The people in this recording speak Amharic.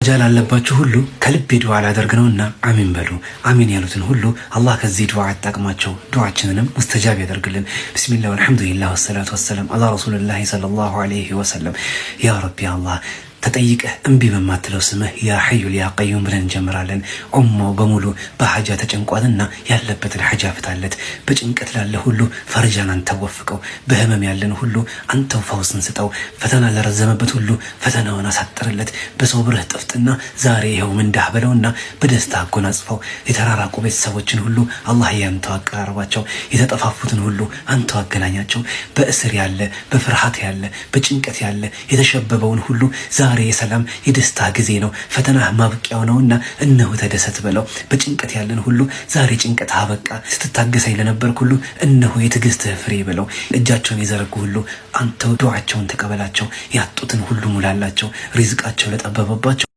ሐጃ ላለባችሁ ሁሉ ከልብ ዱዓ ላደርግ ነውና አሚን በሉ። አሚን ያሉትን ሁሉ አላህ ከዚህ ዱዓ ያጣቅማቸው፣ ዱዓችንንም ሙስተጃብ ያደርግልን። ቢስሚላህ ወልሐምዱሊላህ ወሰላቱ ወሰላም አላ ረሱሊላህ ሰለላሁ ዐለይሂ ወሰለም። ያ ረቢ አላህ ተጠይቀህ እምቢ በማትለው ስምህ ያ ሐዩ ያ ቀዩም ብለን እንጀምራለን። ኡማው በሙሉ በሐጃ ተጨንቋልና ያለበትን ሐጃ ፍታለት። በጭንቀት ላለ ሁሉ ፈርጃን አንተ ወፍቀው። በህመም ያለን ሁሉ አንተው ፈውስን ስጠው። ፈተና ለረዘመበት ሁሉ ፈተናውን አሳጥርለት። በሶብርህ ጥፍጥና ዛሬ ይኸው ምንዳህ በለውና በደስታ አጎናጽፈው። የተራራቁ ቤተሰቦችን ሁሉ አላህ ያንተው አቀራርባቸው። የተጠፋፉትን ሁሉ አንተው አገናኛቸው። በእስር ያለ በፍርሃት ያለ በጭንቀት ያለ የተሸበበውን ሁሉ ዛሬ የሰላም የደስታ ጊዜ ነው። ፈተናህ ማብቂያው ነውና እነሆ ተደሰት በለው። በጭንቀት ያለን ሁሉ ዛሬ ጭንቀት አበቃ። ስትታገሰኝ ለነበር ሁሉ እነሆ የትዕግስትህ ፍሬ በለው። እጃቸውን የዘረጉ ሁሉ አንተው ዱዓቸውን ተቀበላቸው። ያጡትን ሁሉ ሙላላቸው። ሪዝቃቸው ለጠበበባቸው